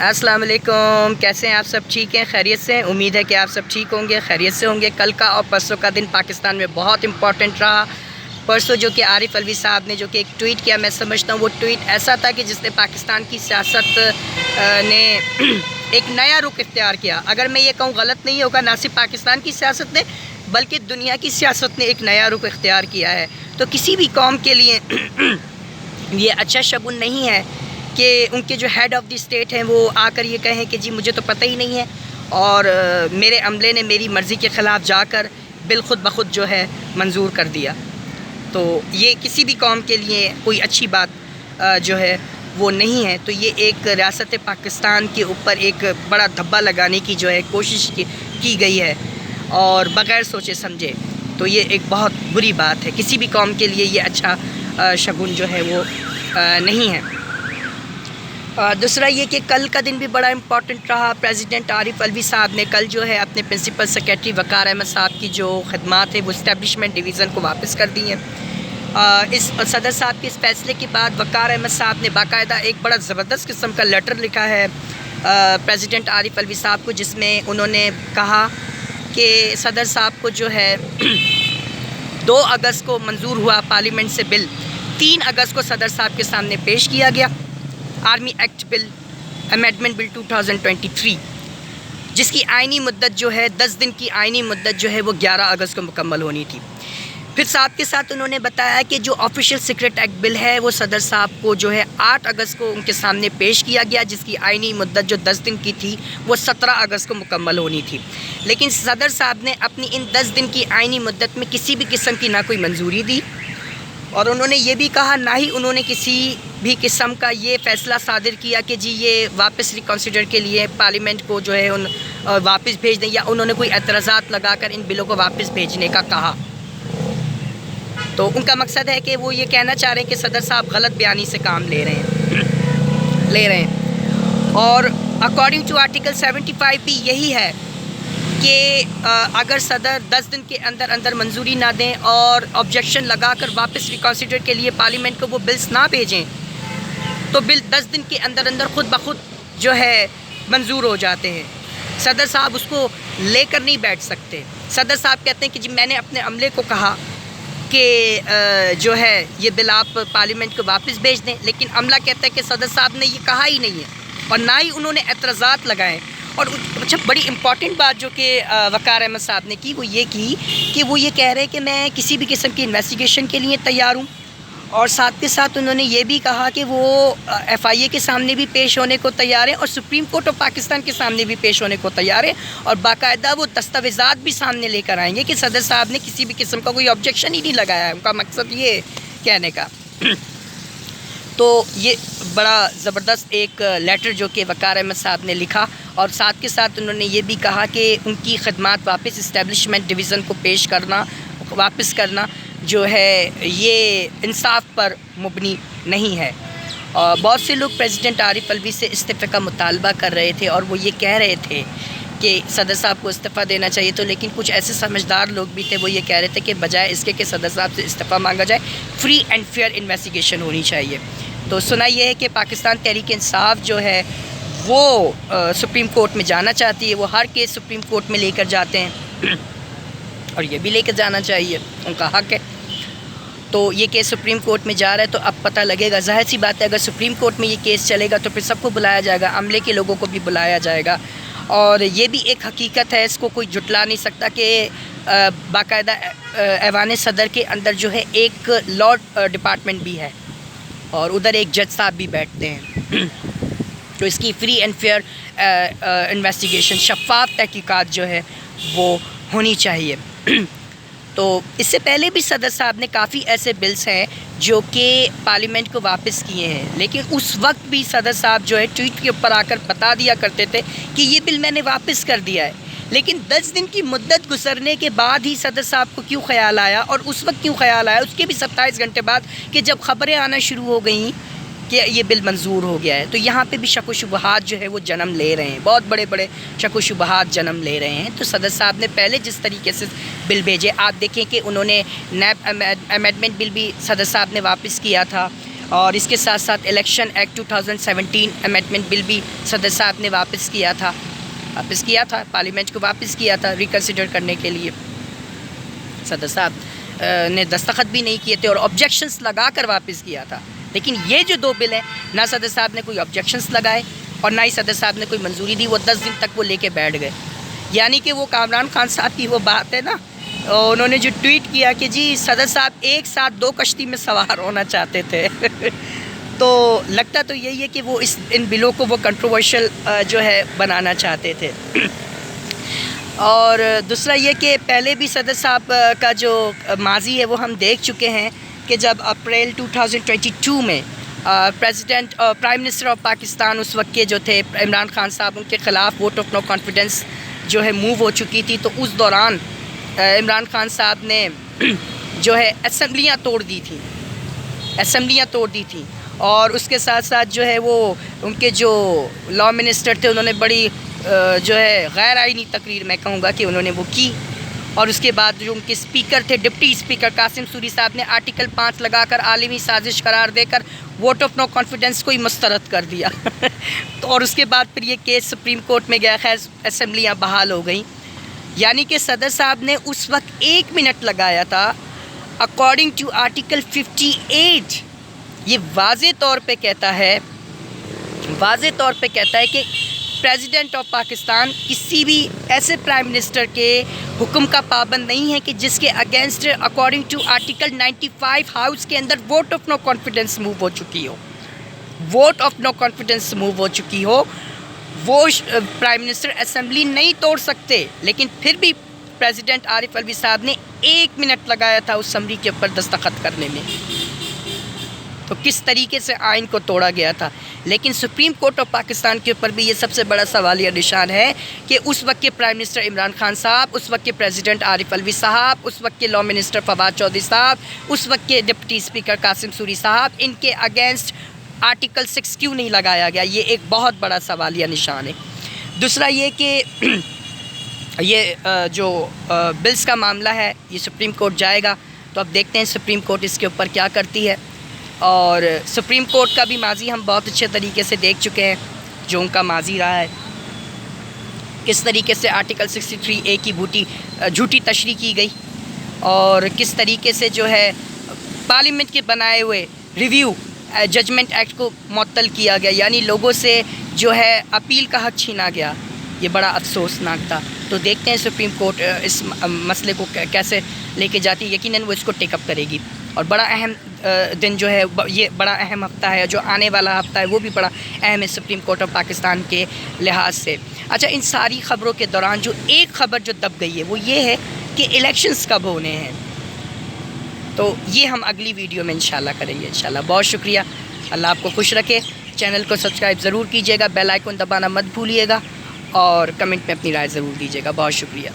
السلام علیکم، کیسے ہیں آپ؟ سب ٹھیک ہیں؟ خیریت سے ہیں؟ امید ہے کہ آپ سب ٹھیک ہوں گے، خیریت سے ہوں گے۔ کل کا اور پرسوں کا دن پاکستان میں بہت امپورٹنٹ رہا۔ پرسوں جو کہ عارف الوی صاحب نے جو کہ ایک ٹویٹ کیا، میں سمجھتا ہوں وہ ٹویٹ ایسا تھا کہ جس نے پاکستان کی سیاست نے ایک نیا رخ اختیار کیا۔ اگر میں یہ کہوں غلط نہیں ہوگا، نہ صرف پاکستان کی سیاست نے بلکہ دنیا کی سیاست نے ایک نیا رخ اختیار کیا ہے۔ تو کسی بھی قوم کے لیے یہ اچھا شگون نہیں ہے کہ ان کے جو ہیڈ آف دی اسٹیٹ ہیں وہ آ کر یہ کہیں کہ جی مجھے تو پتہ ہی نہیں ہے، اور میرے عملے نے میری مرضی کے خلاف جا کر بالخود بخود جو ہے منظور کر دیا۔ تو یہ کسی بھی قوم کے لیے کوئی اچھی بات جو ہے وہ نہیں ہے۔ تو یہ ایک ریاست پاکستان کے اوپر ایک بڑا دھبا لگانے کی جو ہے کوشش کی گئی ہے، اور بغیر سوچے سمجھے۔ تو یہ ایک بہت بری بات ہے، کسی بھی قوم کے لیے یہ اچھا شگون جو ہے وہ نہیں ہے۔ دوسرا یہ کہ کل کا دن بھی بڑا امپورٹنٹ رہا۔ پریزیڈنٹ عارف الوی صاحب نے کل جو ہے اپنے پرنسپل سیکریٹری وقار احمد صاحب کی جو خدمات ہیں وہ اسٹیبلشمنٹ ڈویژن کو واپس کر دی ہیں۔ اس صدر صاحب کے اس فیصلے کے بعد وقار احمد صاحب نے باقاعدہ ایک بڑا زبردست قسم کا لیٹر لکھا ہے پریزیڈنٹ عارف الوی صاحب کو، جس میں انہوں نے کہا کہ صدر صاحب کو جو ہے 2 اگست کو منظور ہوا پارلیمنٹ سے بل، 3 اگست کو صدر صاحب کے سامنے پیش کیا گیا آرمی ایکٹ بل امینڈمنٹ بل 2023، جس کی آئینی مدت جو ہے 10 دن کی آئینی مدت جو ہے وہ 11 اگست کو مکمل ہونی تھی۔ پھر ساتھ کے ساتھ انہوں نے بتایا کہ جو آفیشیل سیکرٹ ایکٹ بل ہے وہ صدر صاحب کو جو ہے 8 اگست کو ان کے سامنے پیش کیا گیا، جس کی آئینی مدت جو 10 دن کی تھی وہ 17 اگست کو مکمل ہونی تھی۔ لیکن صدر صاحب نے اپنی ان 10 دن کی آئینی مدت میں کسی بھی قسم کی نہ کوئی منظوری دی، اور انہوں نے یہ بھی کہا نہ ہی انہوں نے کسی بھی قسم کا یہ فیصلہ صادر کیا کہ جی یہ واپس ریکنسیڈر کے لیے پارلیمنٹ کو جو ہے واپس بھیج دیں، یا انہوں نے کوئی اعتراضات لگا کر ان بلوں کو واپس بھیجنے کا کہا۔ تو ان کا مقصد ہے کہ وہ یہ کہنا چاہ رہے ہیں کہ صدر صاحب غلط بیانی سے کام لے رہے ہیں۔ اور اکارڈنگ ٹو آرٹیکل 75 بھی یہی ہے کہ اگر صدر 10 دن کے اندر منظوری نہ دیں اور آبجیکشن لگا کر واپس ریکنسیڈر کے لیے پارلیمنٹ کو وہ بلز نہ بھیجیں تو بل 10 دن کے اندر خود بخود جو ہے منظور ہو جاتے ہیں۔ صدر صاحب اس کو لے کر نہیں بیٹھ سکتے۔ صدر صاحب کہتے ہیں کہ جی میں نے اپنے عملے کو کہا کہ جو ہے یہ بل آپ پارلیمنٹ کو واپس بھیج دیں، لیکن عملہ کہتا ہے کہ صدر صاحب نے یہ کہا ہی نہیں ہے، اور نہ ہی انہوں نے اعتراضات لگائے۔ اور اچھا بڑی امپورٹنٹ بات جو کہ وقار احمد صاحب نے کی وہ یہ کی کہ وہ یہ کہہ رہے کہ میں کسی بھی قسم کی انویسٹیگیشن کے لیے تیار ہوں، اور ساتھ کے ساتھ انہوں نے یہ بھی کہا کہ وہ FIA کے سامنے بھی پیش ہونے کو تیار ہیں، اور سپریم کورٹ آف پاکستان کے سامنے بھی پیش ہونے کو تیار ہیں، اور باقاعدہ وہ دستاویزات بھی سامنے لے کر آئیں گے کہ صدر صاحب نے کسی بھی قسم کا کوئی آبجیکشن ہی نہیں لگایا ہے۔ ان کا مقصد یہ کہنے کا تو یہ بڑا زبردست ایک لیٹر جو کہ وقار احمد صاحب نے لکھا، اور ساتھ کے ساتھ انہوں نے یہ بھی کہا کہ ان کی خدمات واپس اسٹیبلشمنٹ ڈویژن کو واپس کرنا جو ہے یہ انصاف پر مبنی نہیں ہے۔ اور بہت سے لوگ پریزیڈنٹ عارف الوی سے استعفے کا مطالبہ کر رہے تھے، اور وہ یہ کہہ رہے تھے کہ صدر صاحب کو استعفیٰ دینا چاہیے، تو لیکن کچھ ایسے سمجھدار لوگ بھی تھے وہ یہ کہہ رہے تھے کہ بجائے اس کے کہ صدر صاحب سے استعفیٰ مانگا جائے، فری اینڈ فیئر انویسٹیگیشن ہونی چاہیے۔ تو سنا یہ ہے کہ پاکستان تحریک انصاف جو ہے وہ سپریم کورٹ میں جانا چاہتی ہے، وہ ہر کیس سپریم کورٹ میں لے کر جاتے ہیں، اور یہ بھی لے کر جانا چاہیے، ان کا حق ہے۔ تو یہ کیس سپریم کورٹ میں جا رہا ہے تو اب پتہ لگے گا، ظاہر سی بات ہے اگر سپریم کورٹ میں یہ کیس چلے گا تو پھر سب کو بلایا جائے گا، عملے کے لوگوں کو بھی بلایا جائے گا، اور یہ بھی ایک حقیقت ہے، اس کو کوئی جھٹلا نہیں سکتا کہ باقاعدہ ایوان صدر کے اندر جو ہے ایک لاء ڈپارٹمنٹ بھی ہے، اور ادھر ایک جج صاحب بھی بیٹھتے ہیں۔ تو اس کی فری اینڈ فیئر انویسٹیگیشن، شفاف تحقیقات جو ہے وہ ہونی چاہیے۔ تو اس سے پہلے بھی صدر صاحب نے کافی ایسے بلز ہیں جو کہ پارلیمنٹ کو واپس کیے ہیں، لیکن اس وقت بھی صدر صاحب جو ہے ٹویٹ کے اوپر آ کر بتا دیا کرتے تھے کہ یہ بل میں نے واپس کر دیا ہے، لیکن 10 دن کی مدت گزرنے کے بعد ہی صدر صاحب کو کیوں خیال آیا، اور اس وقت کیوں خیال آیا، اس کے بھی 27 گھنٹے بعد کہ جب خبریں آنا شروع ہو گئیں کہ یہ بل منظور ہو گیا ہے۔ تو یہاں پہ بھی شک و شبہات جو ہے وہ جنم لے رہے ہیں، بہت بڑے بڑے شک و شبہات جنم لے رہے ہیں۔ تو صدر صاحب نے پہلے جس طریقے سے بل بھیجے، آپ دیکھیں کہ انہوں نے نیب امینڈمنٹ بل بھی صدر صاحب نے واپس کیا تھا، اور اس کے ساتھ ساتھ الیکشن ایکٹ 2017 امینڈمنٹ بل بھی صدر صاحب نے واپس کیا تھا پارلیمنٹ کو واپس کیا تھا ریکنسیڈر کرنے کے لیے. صدر صاحب نے دستخط بھی نہیں کیے تھے اور آبجیکشنس لگا کر واپس کیا تھا. لیکن یہ جو 2 بل ہیں نہ صدر صاحب نے کوئی آبجیکشنس لگائے اور نہ ہی صدر صاحب نے کوئی منظوری دی. وہ 10 دن تک وہ لے کے بیٹھ گئے. یعنی کہ وہ کامران خان صاحب کی وہ بات ہے نا, انہوں نے جو ٹویٹ کیا کہ جی صدر صاحب ایک ساتھ 2 کشتی میں سوار ہونا چاہتے تھے. تو لگتا تو یہی ہے کہ وہ ان بلوں کو وہ کنٹروورشل جو ہے بنانا چاہتے تھے. اور دوسرا یہ کہ پہلے بھی صدر صاحب کا جو ماضی ہے وہ ہم دیکھ چکے ہیں کہ جب اپریل 2022 میں پرائم منسٹر آف پاکستان اس وقت کے جو تھے عمران خان صاحب, ان کے خلاف ووٹ آف نو کانفیڈنس جو ہے موو ہو چکی تھی. تو اس دوران عمران خان صاحب نے جو ہے اسمبلیاں توڑ دی تھیں اور اس کے ساتھ ساتھ جو ہے وہ ان کے جو لا منسٹر تھے انہوں نے بڑی جو ہے غیر آئینی تقریر میں کہوں گا کہ انہوں نے وہ کی. اور اس کے بعد جو ان کے اسپیکر تھے ڈپٹی اسپیکر قاسم سوری صاحب نے آرٹیکل 5 لگا کر عالمی سازش قرار دے کر ووٹ آف نو کانفیڈنس کو ہی مسترد کر دیا. اور اس کے بعد پھر یہ کیس سپریم کورٹ میں گیا, خیر اسمبلیاں بحال ہو گئیں. یعنی کہ صدر صاحب نے اس وقت 1 منٹ لگایا تھا اکارڈنگ ٹو آرٹیکل 58. یہ واضح طور پہ کہتا ہے کہ پریزیڈنٹ آف پاکستان کسی بھی ایسے پرائم منسٹر کے حکم کا پابند نہیں ہے کہ جس کے against according to article 95 house کے اندر vote of no confidence move ہو چکی ہو. وہ پرائم منسٹر اسمبلی نہیں توڑ سکتے. لیکن پھر بھی پریزیڈنٹ عارف الوی صاحب نے 1 منٹ لگایا تھا اس سمری کے اوپر دستخط کرنے میں. تو کس طریقے سے آئین کو توڑا گیا تھا. لیکن سپریم کورٹ آف پاکستان کے اوپر بھی یہ سب سے بڑا سوالیہ نشان ہے کہ اس وقت کے پرائم منسٹر عمران خان صاحب, اس وقت کے پریزیڈنٹ عارف الوی صاحب, اس وقت کے لا منسٹر فواد چودھری صاحب, اس وقت کے ڈپٹی اسپیکر قاسم سوری صاحب, ان کے اگینسٹ آرٹیکل 6 کیوں نہیں لگایا گیا. یہ ایک بہت بڑا سوالیہ نشان ہے. دوسرا یہ کہ یہ جو بلز کا معاملہ ہے یہ سپریم کورٹ جائے گا, تو اب دیکھتے ہیں سپریم کورٹ اس کے اوپر کیا کرتی ہے. اور سپریم کورٹ کا بھی ماضی ہم بہت اچھے طریقے سے دیکھ چکے ہیں, جو ان کا ماضی رہا ہے, کس طریقے سے آرٹیکل 63A کی جھوٹی تشریح کی گئی اور کس طریقے سے جو ہے پارلیمنٹ کے بنائے ہوئے ریویو ججمنٹ ایکٹ کو معطل کیا گیا. یعنی لوگوں سے جو ہے اپیل کا حق چھینا گیا. یہ بڑا افسوسناک تھا. تو دیکھتے ہیں سپریم کورٹ اس مسئلے کو کیسے لے کے جاتی ہے. یقیناً وہ اس کو ٹیک اپ کرے گی. اور بڑا اہم دن جو ہے, یہ بڑا اہم ہفتہ ہے, جو آنے والا ہفتہ ہے وہ بھی بڑا اہم ہے سپریم کورٹ آف پاکستان کے لحاظ سے. اچھا, ان ساری خبروں کے دوران جو ایک خبر جو دب گئی ہے وہ یہ ہے کہ الیکشنز کب ہونے ہیں. تو یہ ہم اگلی ویڈیو میں انشاءاللہ کریں گے. انشاءاللہ بہت شکریہ. اللہ آپ کو خوش رکھے. چینل کو سبسکرائب ضرور کیجیے گا, بیل آئیکن دبانا مت بھولیے گا اور کمنٹ میں اپنی رائے ضرور دیجیے گا. بہت شکریہ.